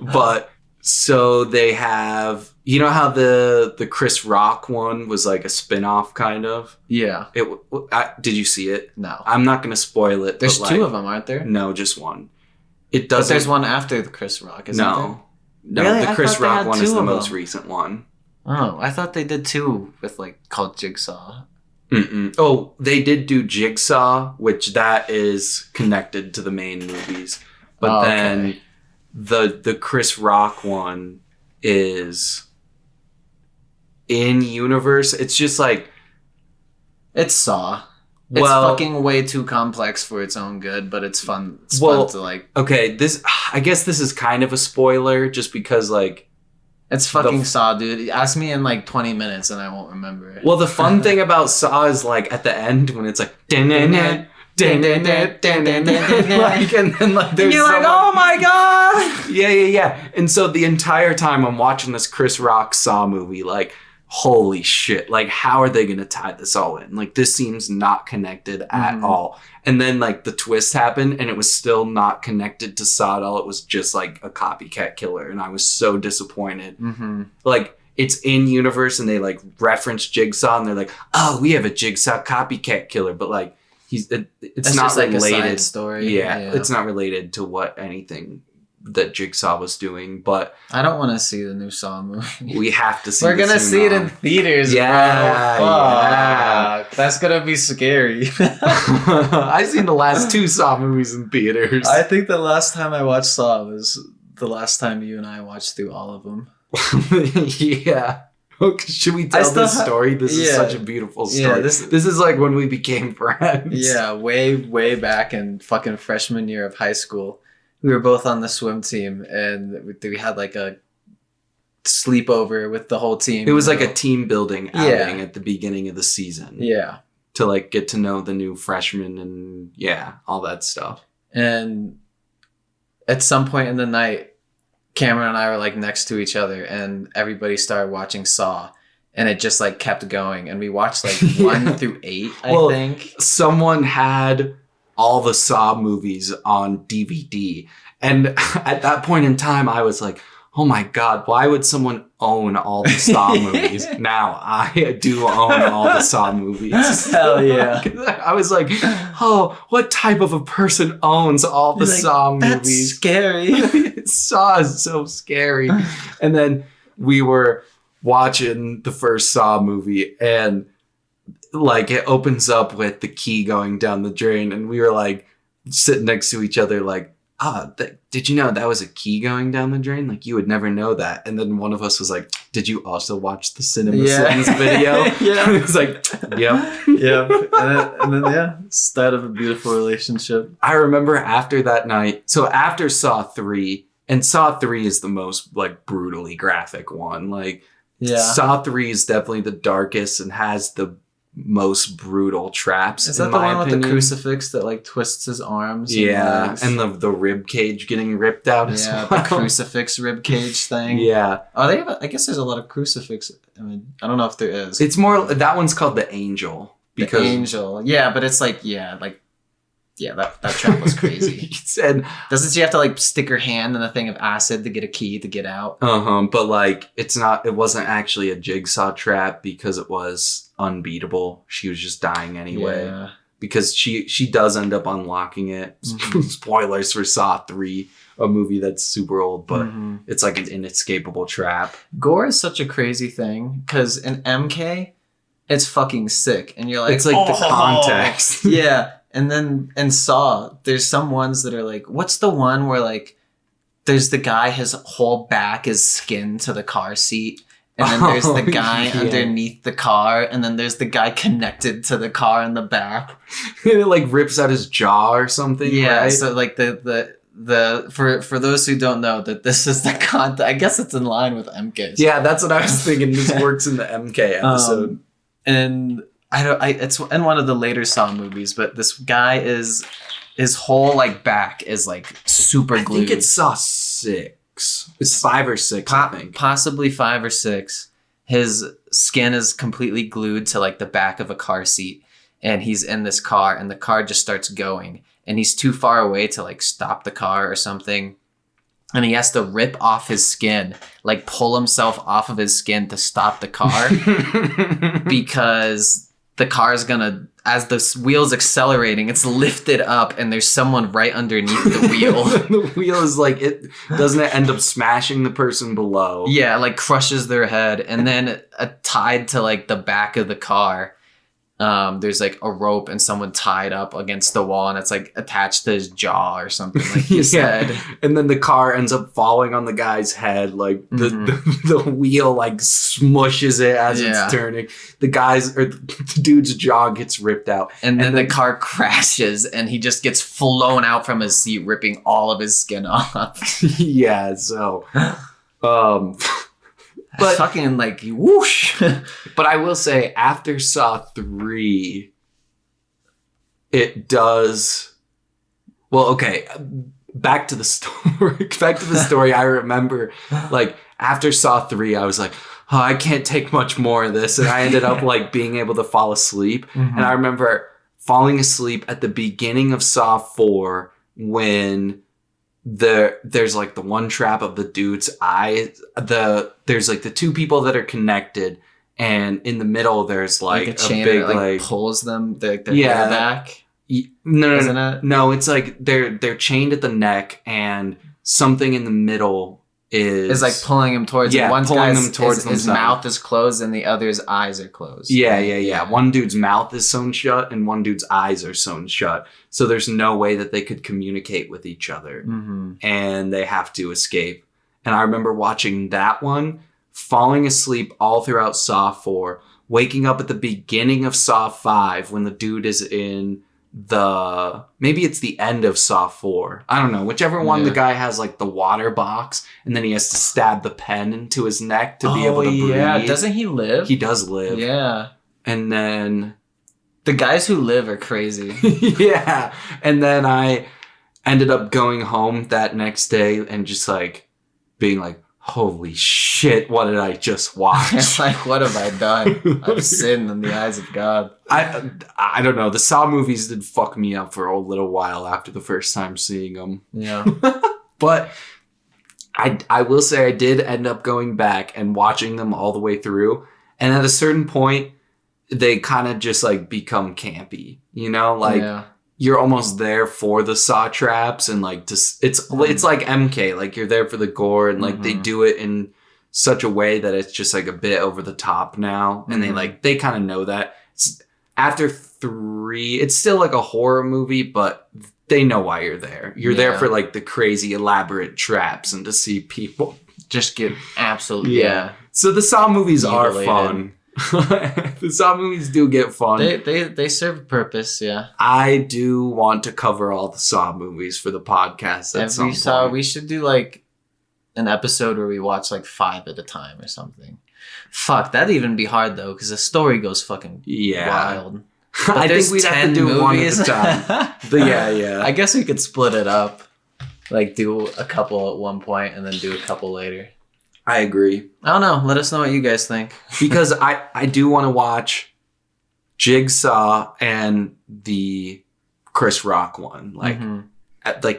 A: But, so they have... You know how the Chris Rock one was like a spin-off, kind of?
B: Yeah.
A: Did you see it?
B: No.
A: I'm not going to spoil it.
B: There's 2 of them, aren't there?
A: No, just one. It doesn't...
B: But there's one after the Chris Rock, isn't there?
A: No,
B: really?
A: The Chris Rock one is the most recent one.
B: Oh, I thought they did 2 with called Jigsaw.
A: Mm-mm. Oh, they did do Jigsaw, which that is connected to the main movies. But then the Chris Rock one is in universe. It's just like
B: it's Saw. It's fucking way too complex for its own good, but it's fun. It's fun to like.
A: Okay, I guess this is kind of a spoiler, just because like.
B: It's fucking Saw, dude. Ask me in like 20 minutes and I won't remember it.
A: Well, the fun thing about Saw is like at the end when it's like and then like there's
B: you're like, oh my god.
A: Yeah. And so the entire time I'm watching this Chris Rock Saw movie, like, holy shit, like how are they gonna tie this all in? Like this seems not connected at all. And then like the twist happened and it was still not connected to Saw at all. It was just like a copycat killer, and I was so disappointed. Like it's in universe and they like reference Jigsaw and they're like, oh, we have a Jigsaw copycat killer, but like it's not related.
B: Like a side story.
A: Yeah, it's not related to what anything that Jigsaw was doing. But
B: I don't want to see the new Saw movie.
A: We have to see.
B: We're gonna see it in theaters. Yeah. That's gonna be scary.
A: I've seen the last 2 Saw movies in theaters.
B: I think the last time I watched Saw was the last time you and I watched through all of them.
A: Yeah. Should we tell this story? This is such a beautiful story. Yeah, this is like when we became friends.
B: Yeah, way back in fucking freshman year of high school. We were both on the swim team, and we had like a sleepover with the whole team.
A: It was like a team building outing at the beginning of the season.
B: Yeah.
A: To like get to know the new freshmen and all that stuff.
B: And at some point in the night, Cameron and I were like next to each other, and everybody started watching Saw, and it just like kept going, and we watched like 1 through 8. I think
A: someone had all the Saw movies on DVD. And at that point in time, I was like, oh my God, why would someone own all the Saw movies? Now I do own all the Saw movies.
B: Hell yeah.
A: I was like, oh, what type of a person owns all the Saw movies?
B: That's scary.
A: Saw is so scary. And then we were watching the first Saw movie, and like it opens up with the key going down the drain, and we were like sitting next to each other like, did you know that was a key going down the drain? Like, you would never know that. And then one of us was like, did you also watch the Cinema Sins video?
B: Yeah.
A: It's like, yep.
B: Yeah. And then, yeah, start of a beautiful relationship.
A: I remember after that night, so after Saw 3, and Saw 3 is the most, like, brutally graphic one. Like, Saw 3 is definitely the darkest and has the most brutal traps.
B: Is that the one with the crucifix that like twists his arms?
A: Yeah, and the rib cage getting ripped out as well.
B: The crucifix rib cage thing.
A: Yeah.
B: Oh, they have. I guess there's a lot of crucifix. I mean, I don't know if there is.
A: It's more that one's called the Angel.
B: Because the Angel. Yeah, but it's like that trap was crazy.
A: And
B: doesn't she have to like stick her hand in a thing of acid to get a key to get out?
A: But like it wasn't actually a jigsaw trap because it was unbeatable. She was just dying anyway. Yeah. Because she does end up unlocking it. Mm-hmm. Spoilers for Saw 3, a movie that's super old, but it's like an inescapable trap.
B: Gore is such a crazy thing because in MK, it's fucking sick, and you're like,
A: it's like the context.
B: Yeah. And then in Saw, there's some ones that are like, what's the one where like there's the guy, his whole back is skin to the car seat, and then there's the guy underneath the car, and then there's the guy connected to the car in the back.
A: And it like rips out his jaw or something.
B: Yeah,
A: right?
B: So like for those who don't know that this is the content, I guess it's in line with MK.
A: Yeah, that's what I was thinking. This works in the MK episode.
B: And it's in one of the later Saw movies, but this guy his whole like back is like super glued.
A: I think it's Saw 6. It's 5 or 6, I think.
B: Possibly 5 or 6. His skin is completely glued to like the back of a car seat, and he's in this car, and the car just starts going, and he's too far away to like stop the car or something. And he has to rip off his skin, like pull himself off of his skin to stop the car because the car is gonna, as the wheel's accelerating, it's lifted up and there's someone right underneath the wheel.
A: The wheel is like, doesn't it end up smashing the person below?
B: Yeah, like crushes their head. And then tied to like the back of the car, there's like a rope and someone tied up against the wall, and it's like attached to his jaw or something, like you said.
A: And then the car ends up falling on the guy's head, like the wheel like smushes it as it's turning. The dude's jaw gets ripped out,
B: and then the car crashes, and he just gets flown out from his seat, ripping all of his skin off.
A: Yeah, so
B: but fucking like whoosh.
A: But I will say, after Saw 3, it does. Well, okay. Back to the story. I remember, like, after Saw 3, I was like, oh, I can't take much more of this, and I ended up like being able to fall asleep. And I remember falling asleep at the beginning of Saw 4 when there's like the one trap of the dude's eye. There's like the two people that are connected, and in the middle there's like a chain big
B: that, like pulls them their hair back.
A: No, it's like they're chained at the neck, and something in the middle is like
B: pulling him towards him. One
A: pulling them towards
B: his mouth is closed and the other's eyes are closed.
A: Yeah. One dude's mouth is sewn shut and one dude's eyes are sewn shut. So there's no way that they could communicate with each other. And they have to escape. And I remember watching that one, falling asleep all throughout Saw 4, waking up at the beginning of Saw 5 when the dude is in maybe it's the end of Saw 4. I don't know. Whichever one, the guy has like the water box, and then he has to stab the pen into his neck to be able to breathe. Yeah,
B: doesn't he live?
A: He does live.
B: Yeah.
A: And then
B: the guys who live are crazy.
A: Yeah. And then I ended up going home that next day and just like being like, holy shit, what did I just watch?
B: It's like, what have I done? I've sinned in the eyes of God.
A: I don't know. The Saw movies did fuck me up for a little while after the first time seeing them.
B: Yeah.
A: But I will say I did end up going back and watching them all the way through. And at a certain point, they kind of just like become campy, you know? Like you're almost there for the saw traps and like it's like MK, like you're there for the gore and like they do it in such a way that it's just like a bit over the top now. And they kind of know that. After 3, it's still like a horror movie, but they know why you're there. You're there for like the crazy elaborate traps and to see people
B: just get absolutely
A: So the Saw movies are fun. The Saw movies do get fun.
B: They serve a purpose, yeah.
A: I do want to cover all the Saw movies for the podcast at some point.
B: We should do like an episode where we watch like 5 at a time or something. Fuck, that'd even be hard though, because the story goes fucking wild.
A: I think we'd have to do movies. 1 at a time. But yeah.
B: I guess we could split it up. Like do a couple at one point and then do a couple later.
A: I agree.
B: I don't know. Let us know what you guys think.
A: Because I do want to watch Jigsaw and the Chris Rock one. Like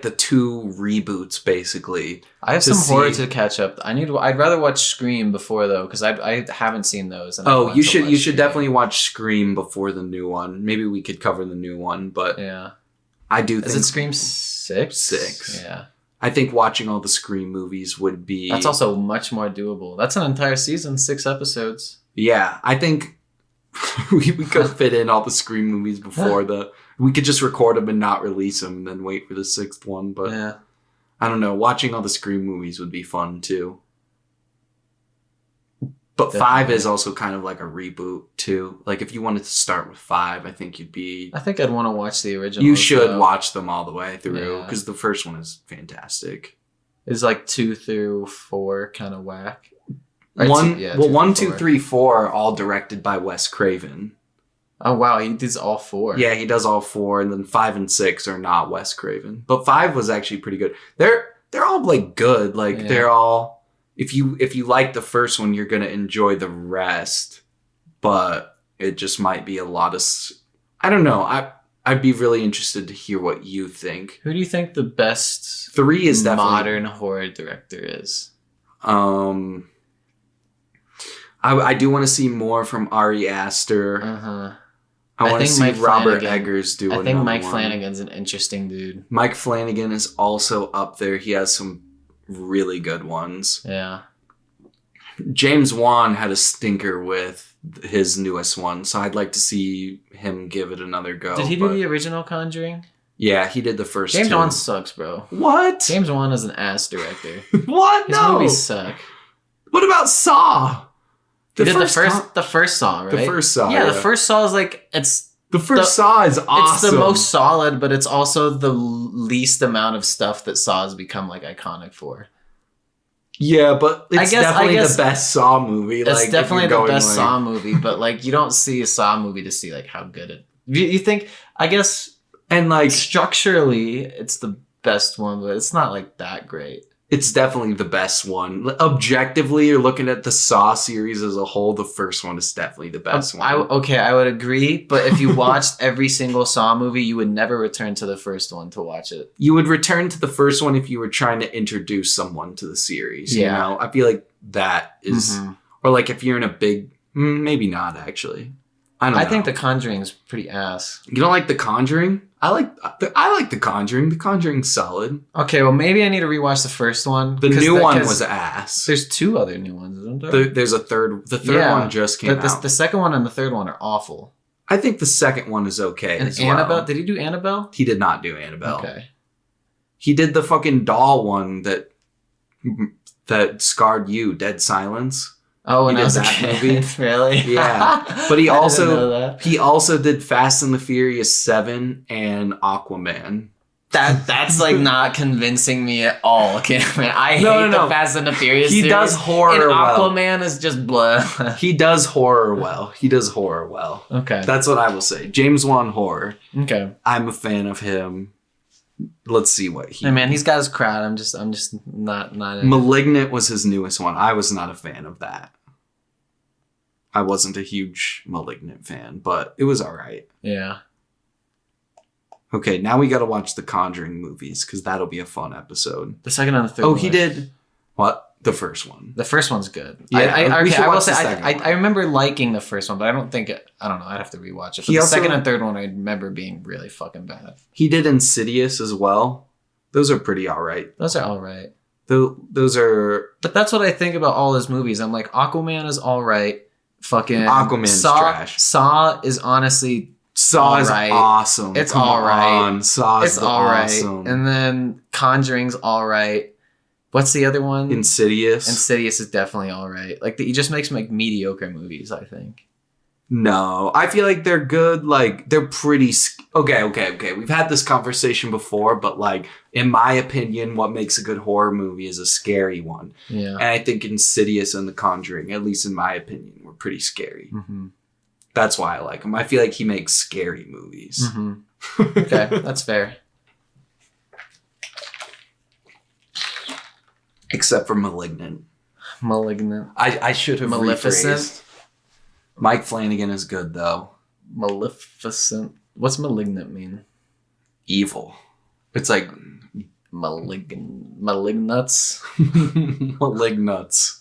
A: the 2 reboots, basically.
B: I have some horror to catch up. I'd rather watch Scream before though, because I haven't seen those. And
A: you should definitely watch Scream before the new one. Maybe we could cover the new one, but I do think...
B: Is it Scream 6?
A: 6.
B: Yeah.
A: I think watching all the Scream movies would be...
B: That's also much more doable. That's an entire season, 6 episodes.
A: Yeah, I think we could fit in all the Scream movies before we could just record them and not release them and then wait for the 6th one. But I don't know. Watching all the Scream movies would be fun too. But definitely. 5 is also kind of like a reboot too. Like if you wanted to start with 5, I think you'd be...
B: I think I'd want to watch the original.
A: You should watch them all the way through because the first one is fantastic.
B: Is like 2 through 4 kind of whack?
A: 1, 2, 3, 4 are all directed by Wes Craven.
B: Oh wow, he does all 4.
A: Yeah, he does all 4, and then 5 and 6 are not Wes Craven. But 5 was actually pretty good. They're all like good. Like they're all... If you like the first one, you're gonna enjoy the rest. But it just might be a lot of... I don't know. I'd be really interested to hear what you think.
B: Who do you think the best
A: 3 is definitely
B: modern horror director is?
A: I do want to see more from Ari Aster. I want to see Robert Eggers do another one. I think
B: Mike Flanagan's an interesting dude.
A: Mike Flanagan is also up there. He has some really good ones.
B: Yeah.
A: James Wan had a stinker with his newest one, so I'd like to see him give it another go.
B: Did he do the original Conjuring?
A: Yeah, he did the first
B: James
A: 2.
B: Wan sucks, bro.
A: What?
B: James Wan is an ass director.
A: What?
B: His movies suck.
A: What about Saw?
B: The first Saw, right?
A: The first Saw.
B: Yeah, the first Saw is like
A: the first Saw is awesome.
B: It's the most solid, but it's also the least amount of stuff that Saw has become like iconic for.
A: Yeah, but it's definitely the best Saw movie.
B: It's definitely the best Saw movie, but like you don't see a Saw movie to see like how good it. You think? I guess, and like structurally, it's the best one, but it's not like that great.
A: It's definitely the best one. Objectively, you're looking at the Saw series as a whole, the first one is definitely the best one.
B: I would agree, but if you watched every single Saw movie, you would never return to the first one to watch it.
A: You would return to the first one if you were trying to introduce someone to the series. Yeah. You know? I feel like that is... Or like if you're in a big... Maybe not, actually. I don't know.
B: I think The Conjuring's pretty ass.
A: You don't like The Conjuring? I like The Conjuring. The Conjuring's solid.
B: Okay, well maybe I need to rewatch the first one.
A: The new one was ass.
B: There's 2 other new ones, isn't there?
A: There's a third. The third one just came out.
B: The second one and the third one are awful.
A: I think the second one is okay.
B: And Annabelle? Did he do Annabelle?
A: He did not do Annabelle.
B: Okay.
A: He did the fucking doll one that scarred you, Dead Silence.
B: Oh, and that movie, really?
A: Yeah, but he also did Fast and the Furious 7 and Aquaman.
B: That's like not convincing me at all. Okay, man, I hate the Fast and the Furious.
A: He does horror well.
B: Aquaman is just blah.
A: He does horror well.
B: Okay,
A: that's what I will say. James Wan horror.
B: Okay,
A: I'm a fan of him. let's see what he.
B: Hey man, he's got his crowd. I'm just not.
A: Malignant was his newest one. I was not a fan of that. I wasn't a huge Malignant fan, but it was all right.
B: Yeah.
A: Okay, now we got to watch the Conjuring movies because that'll be a fun episode.
B: The second and the third.
A: Oh, he did. What? The first one.
B: The first one's good.
A: Yeah,
B: I will say I remember liking the first one, but I don't think I don't know. I'd have to rewatch it. But the second and third one, I remember being really fucking bad.
A: He did Insidious as well. Those are pretty all right.
B: Those are all right.
A: Those are.
B: But that's what I think about all his movies. I'm like, Aquaman is all right. Fucking
A: Aquaman's trash.
B: Saw is honestly.
A: Saw is awesome.
B: It's all right.
A: Saw is
B: all right.
A: Awesome.
B: And then Conjuring's all right. What's the other one?
A: Insidious.
B: Insidious is definitely all right. Like he just makes like mediocre movies, I think.
A: No, I feel like they're good. Like they're pretty. Okay. We've had this conversation before, but like in my opinion, what makes a good horror movie is a scary one.
B: Yeah.
A: And I think Insidious and The Conjuring, at least in my opinion, were pretty scary.
B: Mm-hmm.
A: That's why I like him. I feel like he makes scary movies.
B: Mm-hmm. Okay, that's fair.
A: Except for Malignant. I should have
B: Maleficent.
A: rephrased. Mike Flanagan is good though.
B: Maleficent. What's malignant mean?
A: Evil. It's like
B: Malignuts.
A: Malignuts.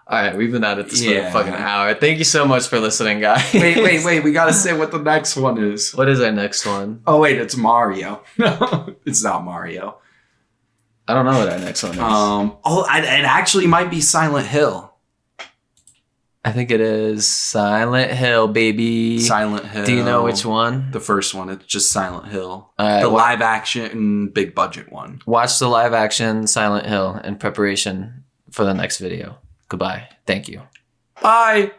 B: All right, we've been at it this for a fucking hour. Thank you so much for listening, guys.
A: Wait. We gotta say what the next one is.
B: What is our next one?
A: Oh wait, it's Mario. No, it's not Mario.
B: I don't know what our next one is.
A: It actually might be Silent Hill.
B: I think it is Silent Hill, baby.
A: Silent Hill.
B: Do you know which one?
A: The first one. It's just Silent Hill.
B: The
A: live action big budget one.
B: Watch the live action Silent Hill in preparation for the next video. Goodbye. Thank you.
A: Bye.